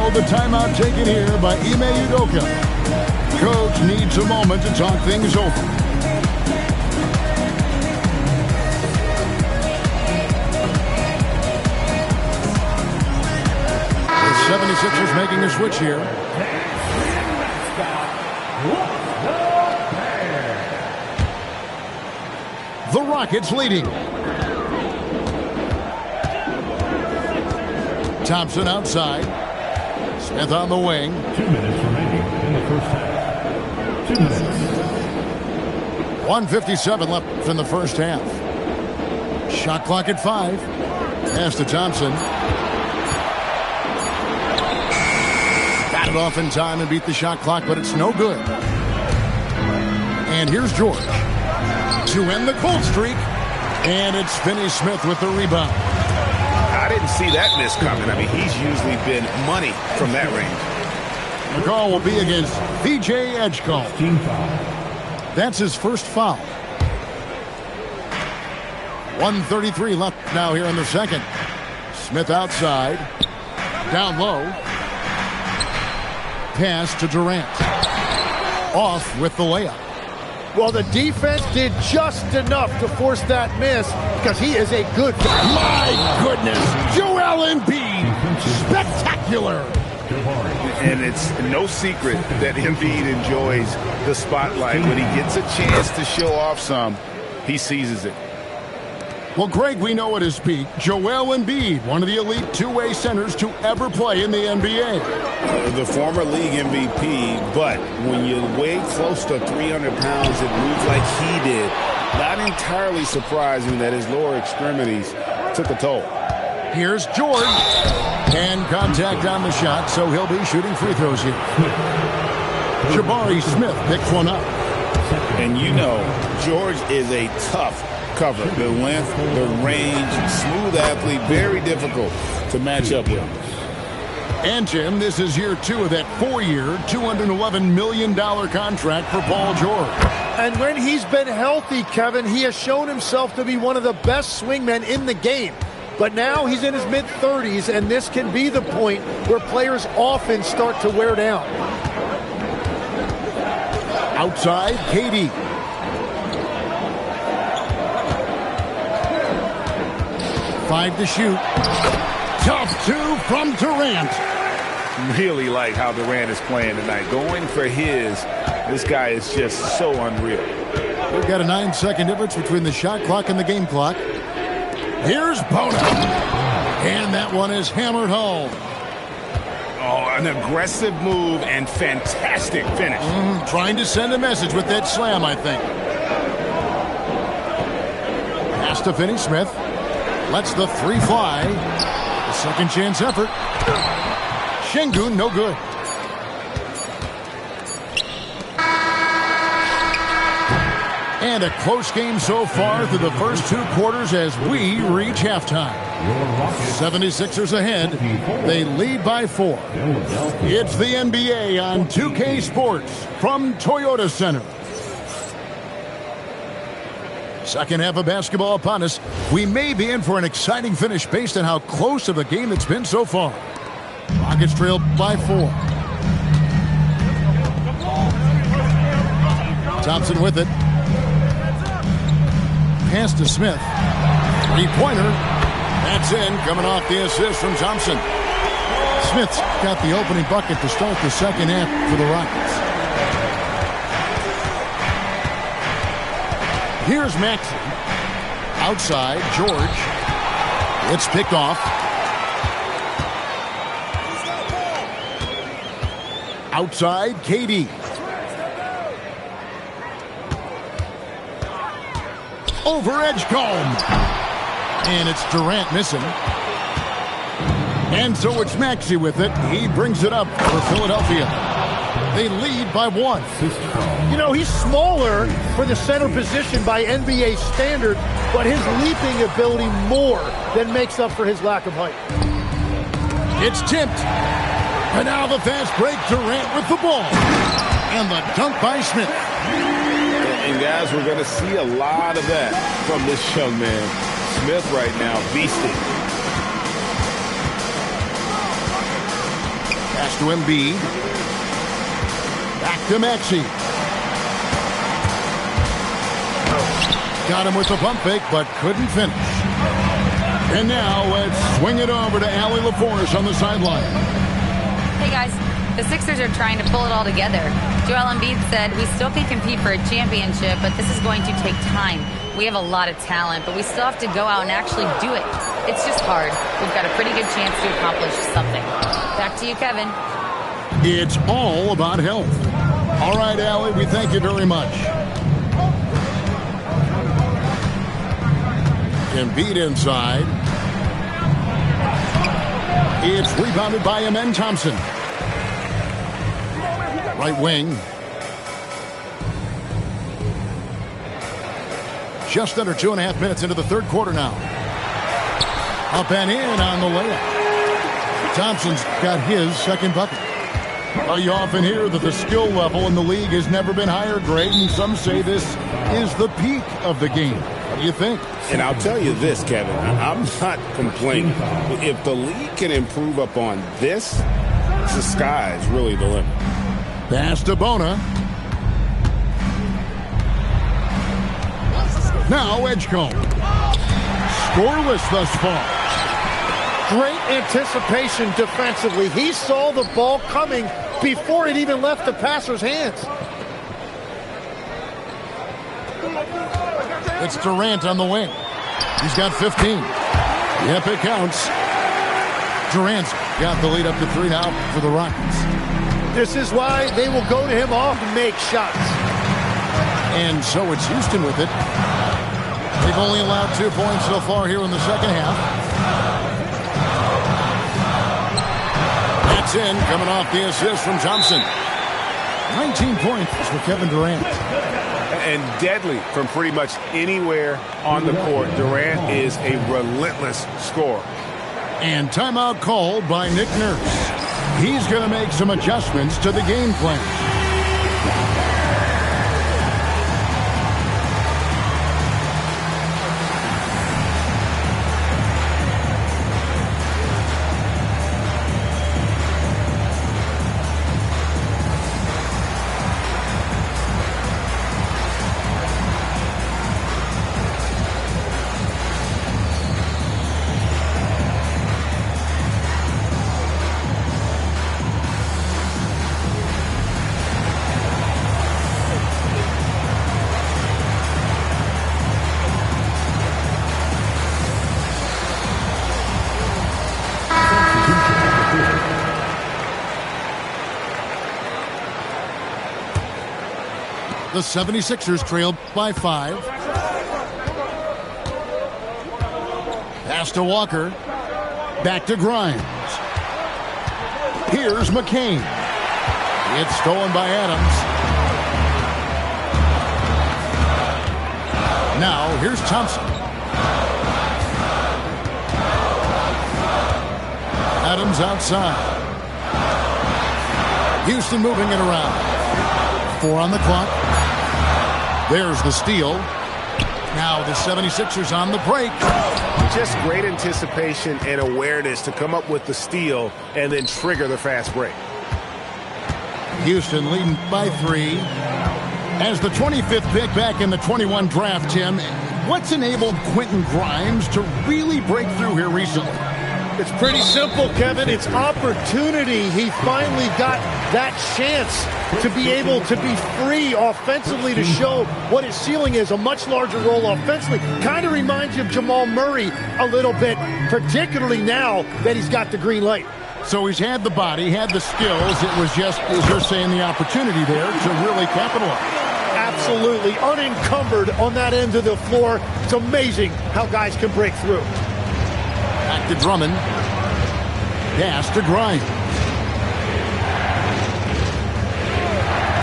So the timeout taken here by Ime Udoka. Coach needs a moment to talk things over. The 76ers making a switch here. The Rockets leading. Thompson outside. Smith on the wing. 2 minutes remaining in the first half. 2 minutes. 1:57 left in the first half. Shot clock at 5. Pass to Thompson. Got it off in time and beat the shot clock, but it's no good. And here's George to end the cold streak. And it's Finney-Smith with the rebound. I didn't see that miss coming. I mean, he's usually been money from that range. The call will be against VJ Edgecombe. Team foul. That's his first foul. 1:33 left now here in the second. Smith outside. Down low. Pass to Durant. Off with the layup. Well, the defense did just enough to force that miss because he is a good guy. My goodness. Joel Embiid. Spectacular. And it's no secret that Embiid enjoys the spotlight. When he gets a chance to show off some, he seizes it. Well, Greg, we know at his peak, Joel Embiid, one of the elite two-way centers to ever play in the NBA. The former league MVP, but when you weigh close to 300 pounds and move like he did, not entirely surprising that his lower extremities took a toll. Here's George. And contact on the shot, so he'll be shooting free throws here. Jabari Smith picks one up. And you know, George is a tough cover. The length, the range, smooth athlete, very difficult to match up with. And, Jim, this is year 2 of that 4-year, $211 million contract for Paul George. And when he's been healthy, Kevin, he has shown himself to be one of the best swingmen in the game. But now he's in his mid-30s, and this can be the point where players often start to wear down. Outside, KD. Five to shoot. Tough 2 from Durant. Really like how Durant is playing tonight. Going for his, this guy is just so unreal. We've got a 9-second difference between the shot clock and the game clock. Here's Bona. And that one is hammered home. Oh, an aggressive move and fantastic finish. Trying to send a message with that slam, I think. Pass to Finney-Smith. Lets the 3 fly. The second chance effort. Şengün, no good. And a close game so far through the first 2 quarters as we reach halftime. 76ers ahead. They lead by 4. It's the NBA on 2K Sports from Toyota Center. Second half of basketball upon us. We may be in for an exciting finish based on how close of a game it's been so far. Rockets trail by 4. Thompson with it. Pass to Smith. 3-pointer. That's in, coming off the assist from Thompson. Smith's got the opening bucket to start the second half for the Rockets. Here's Maxey. Outside, George. It's picked off. Outside, KD. Over Edgecombe. And it's Durant missing. And so it's Maxey with it. He brings it up for Philadelphia. They lead by 1. You know, he's smaller for the center position by NBA standard, but his leaping ability more than makes up for his lack of height. It's tipped. And now the fast break, Durant with the ball. And the dunk by Smith. And guys, we're going to see a lot of that from this young man. Smith right now, beasting. Pass to Embiid. Back to Maxey. Got him with the pump fake, but couldn't finish. And now let's swing it over to Allie LaForce on the sideline. Hey, guys. The Sixers are trying to pull it all together. Joel Embiid said, "We still can compete for a championship, but this is going to take time. We have a lot of talent, but we still have to go out and actually do it. It's just hard. We've got a pretty good chance to accomplish something." Back to you, Kevin. It's all about health. All right, Allie, we thank you very much. Embiid inside. It's rebounded by Amen Thompson. Right wing. Just under 2.5 minutes into the third quarter now. Up and in on the layup. Thompson's got his second bucket. Well, you often hear that the skill level in the league has never been higher, Greg, and some say this is the peak of the game. What do you think? And I'll tell you this, Kevin, I'm not complaining. If the league can improve upon this, the sky's really the limit. Pass to Bona. Now Edgecombe. Scoreless thus far. Great anticipation defensively. He saw the ball coming before it even left the passer's hands. It's Durant on the wing. He's got 15. Yep, it counts. Durant's got the lead up to 3 now for the Rockets. This is why they will go to him off and make shots. And so it's Houston with it. They've only allowed 2 points so far here in the second half. That's in, coming off the assist from Thompson. 19 points for Kevin Durant. And deadly from pretty much anywhere on the court. Durant is a relentless scorer. And timeout called by Nick Nurse. He's going to make some adjustments to the game plan. The 76ers trailed by 5. Pass to Walker. Back to Grimes. Here's McCain. It's stolen by Adams. Now here's Thompson. Adams outside. Houston moving it around. 4 on the clock. There's the steal. Now the 76ers on the break. Just great anticipation and awareness to come up with the steal and then trigger the fast break. Houston leading by 3. As the 25th pick back in the 21 draft, Tim, what's enabled Quentin Grimes to really break through here recently? It's pretty simple, Kevin. It's opportunity. He finally got that chance to be able to be free offensively to show what his ceiling is. A much larger role offensively. Kind of reminds you of Jamal Murray a little bit, particularly now that he's got the green light. So he's had the body, had the skills. It was just, as you're saying, the opportunity there to really capitalize. Absolutely. Unencumbered on that end of the floor. It's amazing how guys can break through. Back to Drummond. Pass to Grimes.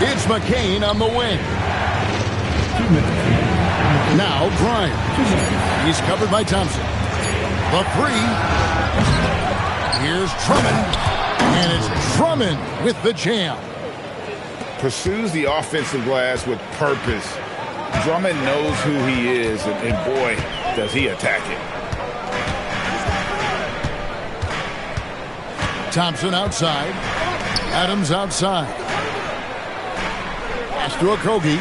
It's McCain on the wing. Now Grimes. He's covered by Thompson. The 3. Here's Drummond. And it's Drummond with the jam. Pursues the offensive glass with purpose. Drummond knows who he is, and boy, does he attack it. Thompson outside. Adams outside. Pass to Okogie.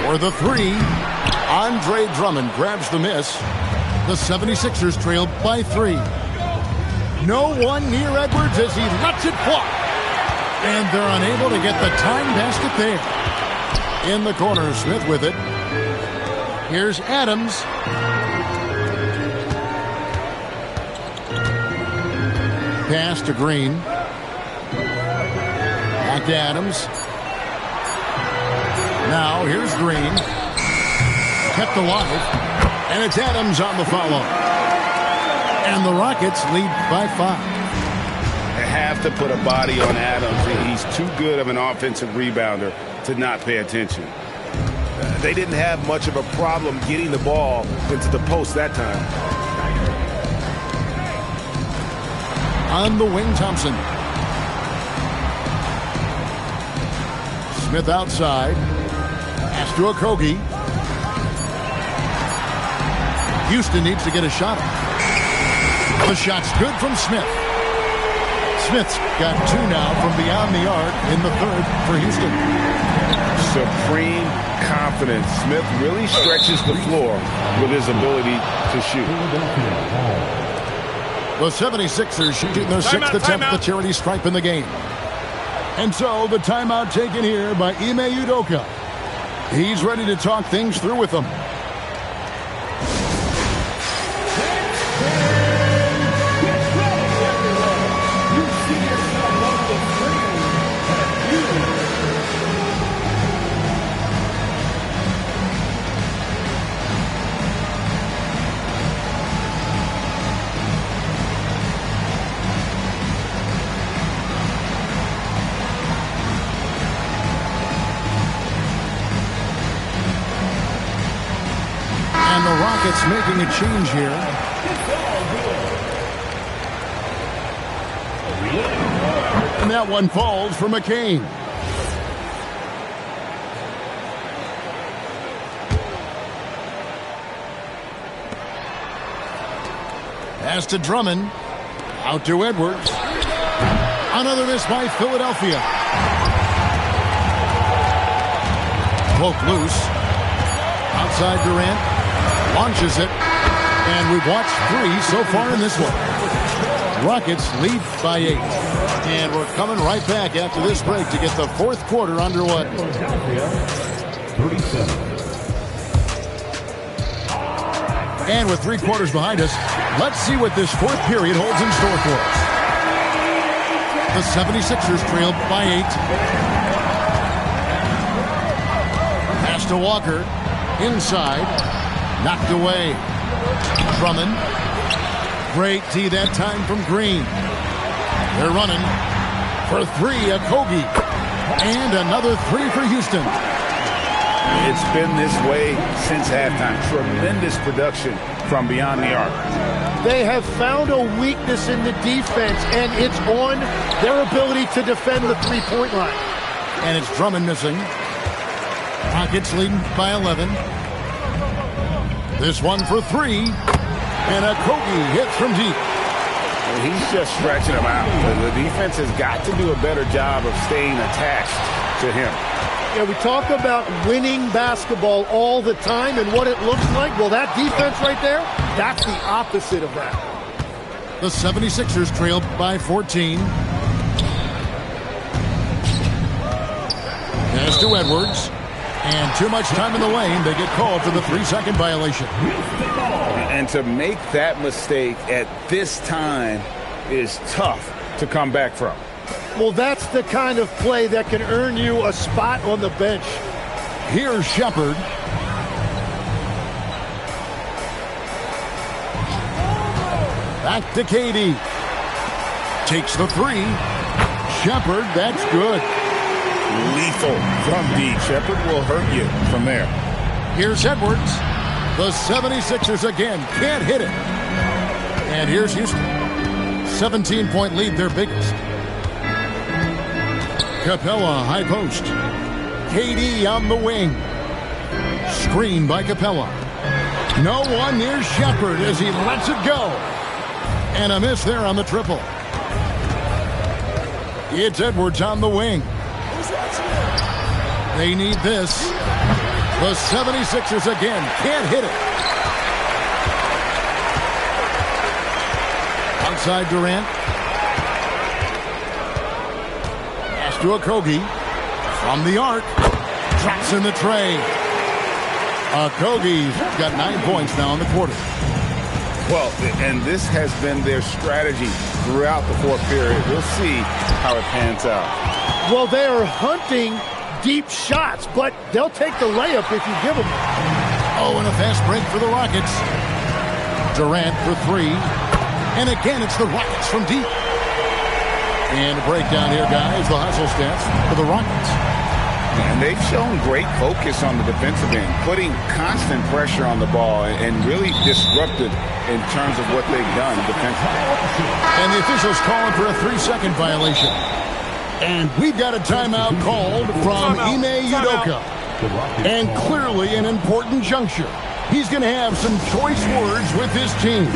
For the three. Andre Drummond grabs the miss. The 76ers trail by 3. No one near Edwards as he lets it fly. And they're unable to get the time basket there. In the corner, Smith with it. Here's Adams. Pass to Green. Back to Adams. Now here's Green. Kept alive. And it's Adams on the follow. And the Rockets lead by 5. They have to put a body on Adams. He's too good of an offensive rebounder to not pay attention. They didn't have much of a problem getting the ball into the post that time. On the wing, Thompson. Smith outside. Pass to Okogie. Houston needs to get a shot. The shot's good from Smith. Smith's got 2 now from beyond the arc in the third for Houston. Supreme confidence. Smith really stretches the floor with his ability to shoot. The 76ers shooting their 6th attempt at the charity stripe in the game. And so the timeout taken here by Ime Udoka. He's ready to talk things through with them. Rockets making a change here. And that one falls for McCain. Pass to Drummond. Out to Edwards. Another miss by Philadelphia. Poke loose. Outside Durant. Launches it. And we've watched 3 so far in this one. Rockets lead by 8. And we're coming right back after this break to get the fourth quarter underway. 37. And with 3 quarters behind us, let's see what this fourth period holds in store for us. The 76ers trail by 8. Pass to Walker. Inside. Knocked away. Drummond. Great D that time from Green. They're running for 3, Okogie. And another 3 for Houston. It's been this way since halftime. Tremendous production from beyond the arc. They have found a weakness in the defense, and it's on their ability to defend the three-point line. And it's Drummond missing. Rockets leading by 11. This one for 3. And Okogie hits from deep. Well, he's just stretching him out. The defense has got to do a better job of staying attached to him. Yeah, we talk about winning basketball all the time and what it looks like. Well, that defense right there, that's the opposite of that. The 76ers trail by 14. Pass to Edwards. And too much time in the lane. They get called for the 3-second violation. And to make that mistake at this time is tough to come back from. Well, that's the kind of play that can earn you a spot on the bench. Here's Shepherd. Back to KD. Takes the 3. Shepherd, that's good. Lethal from deep. Shepherd will hurt you from there. Here's Edwards. The 76ers again can't hit it. And here's Houston. 17-point lead, their biggest. Capella, high post. KD on the wing. Screen by Capella. No one near Shepherd as he lets it go. And a miss there on the triple. It's Edwards on the wing. They need this. The 76ers again can't hit it. Outside Durant. Pass to Okogie. From the arc. Drops in the tray. Okogie's got 9 points now in the quarter. Well, and this has been their strategy throughout the fourth period. We'll see how it pans out. Well, they are hunting deep shots, but they'll take the layup if you give them. Oh, and a fast break for the Rockets. Durant for 3. And again, it's the Rockets from deep. And a breakdown here, guys. The hustle stats for the Rockets. And they've shown great focus on the defensive end, putting constant pressure on the ball and really disrupted in terms of what they've done defensively. And the officials calling for a 3-second violation. And we've got a timeout called from Ime Udoka. And clearly an important juncture. He's going to have some choice words with his team.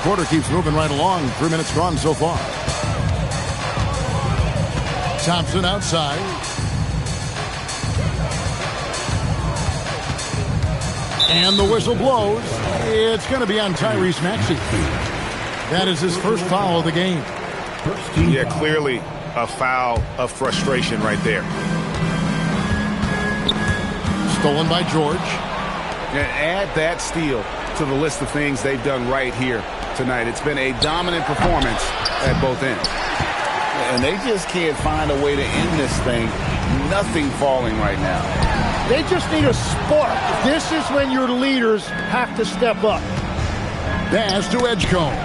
Quarter keeps moving right along. 3 minutes gone so far. Thompson outside. And the whistle blows. It's going to be on Tyrese Maxey. That is his first foul of the game. Yeah, clearly a foul of frustration right there. Stolen by George. And add that steal to the list of things they've done right here tonight. It's been a dominant performance at both ends. And they just can't find a way to end this thing. Nothing falling right now. They just need a spark. This is when your leaders have to step up. Pass to Edgecombe.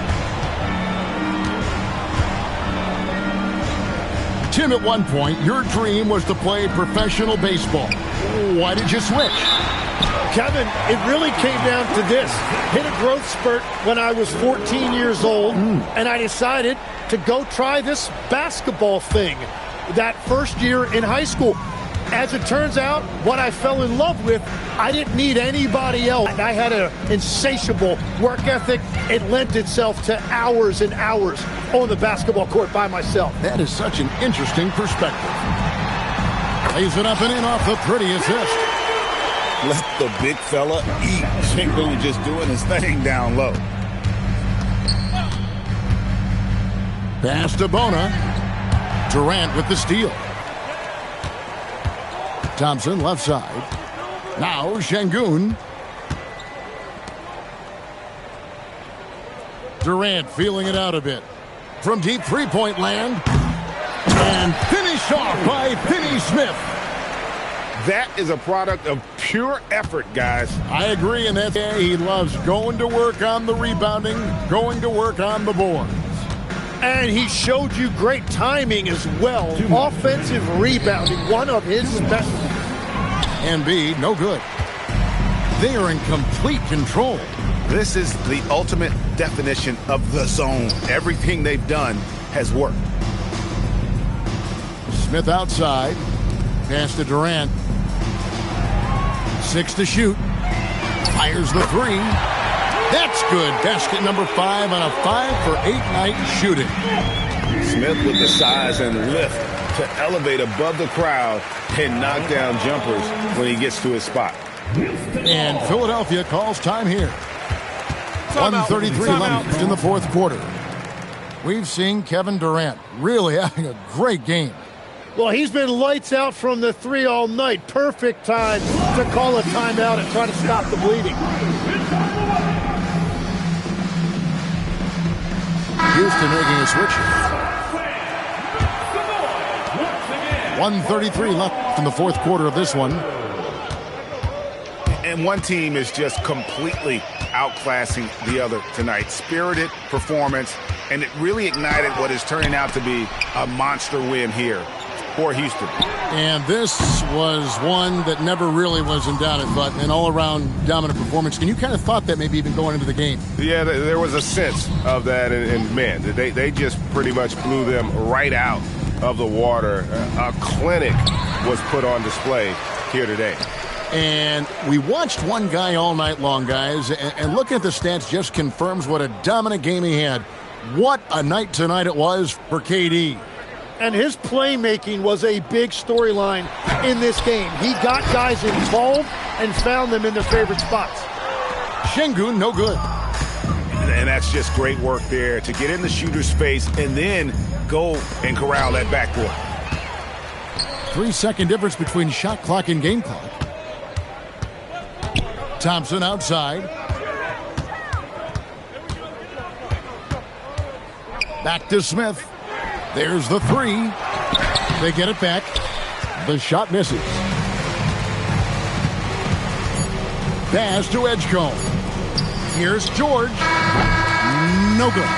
Tim, at one point, your dream was to play professional baseball. Why did you switch? Kevin, it really came down to this. Hit a growth spurt when I was 14 years old, and I decided to go try this basketball thing that first year in high school. As it turns out, what I fell in love with, I didn't need anybody else. I had an insatiable work ethic. It lent itself to hours and hours on the basketball court by myself. That is such an interesting perspective. Lays it up and in off the pretty assist. Let the big fella eat. Sengun just doing his thing down low. Pass to Bona. Durant with the steal. Thompson left side. Now Sengun. Durant feeling it out a bit. From deep three-point land. And finished off by Finney Smith. That is a product of pure effort, guys. I agree, and that's he loves going to work on the rebounding, going to work on the boards. And he showed you great timing as well. Offensive rebounding, one of his specialties. Embiid, no good. They are in complete control. This is the ultimate definition of the zone. Everything they've done has worked. Smith outside. Pass to Durant. 6 to shoot. Fires the 3. That's good. Basket number 5 on a 5-for-8 night shooting. Smith with the size and lift to elevate above the crowd and knock down jumpers when he gets to his spot. And Philadelphia calls time here. 1:33 left in the fourth quarter. We've seen Kevin Durant really having a great game. Well, he's been lights out from the 3 all night. Perfect time to call a timeout and try to stop the bleeding. Houston making a switch. 1:33 left in the fourth quarter of this one. And one team is just completely outclassing the other tonight. Spirited performance, and it really ignited what is turning out to be a monster win here. for Houston. And this was one that never really was in doubt, but an all-around dominant performance. And you kind of thought that maybe even going into the game. Yeah, there was a sense of that, and man, they just pretty much blew them right out of the water. A clinic was put on display here today. And we watched one guy all night long, guys, and looking at the stats just confirms what a dominant game he had. What a night tonight it was for KD. And his playmaking was a big storyline in this game. He got guys involved and found them in their favorite spots. Şengün, no good. And that's just great work there to get in the shooter's space and then go and corral that backcourt. 3-second difference between shot clock and game clock. Thompson outside. Back to Smith. There's the three. They get it back. The shot misses. Pass to Edgecombe. Here's George. No good.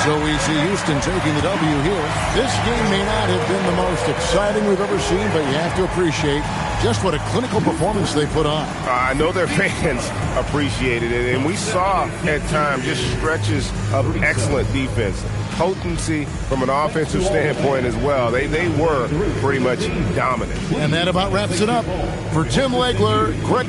So we see Houston taking the W here. This game may not have been the most exciting we've ever seen, but you have to appreciate just what a clinical performance they put on. I know their fans appreciated it, and we saw at times just stretches of excellent defense. Potency from an offensive standpoint as well. They were pretty much dominant. And that about wraps it up. For Tim Legler, Greg.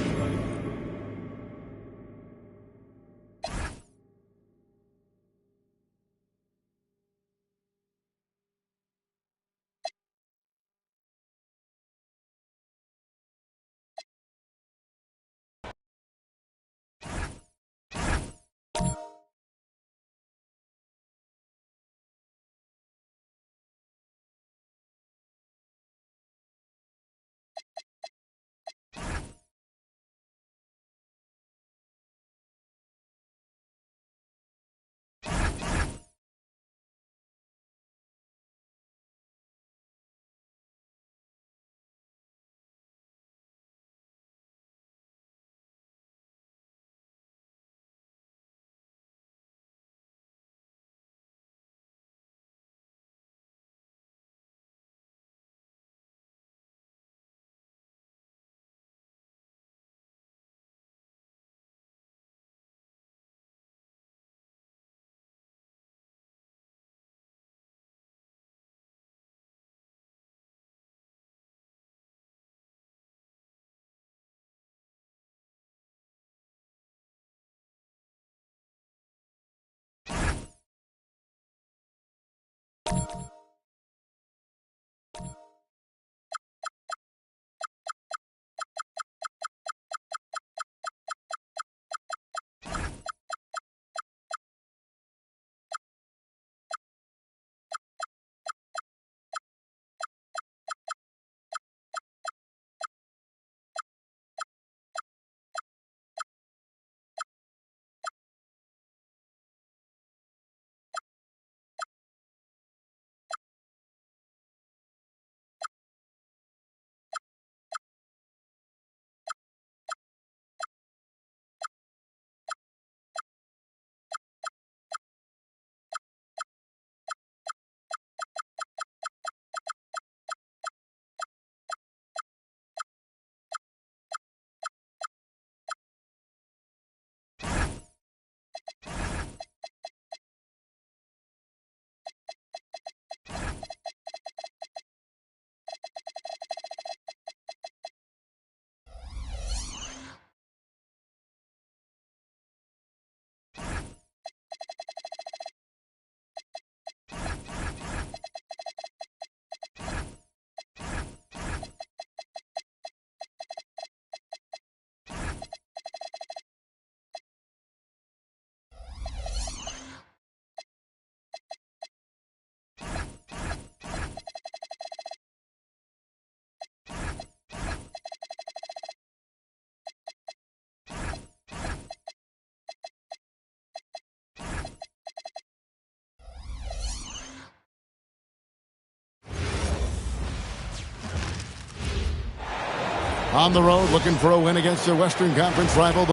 On the road, looking for a win against their Western Conference rival.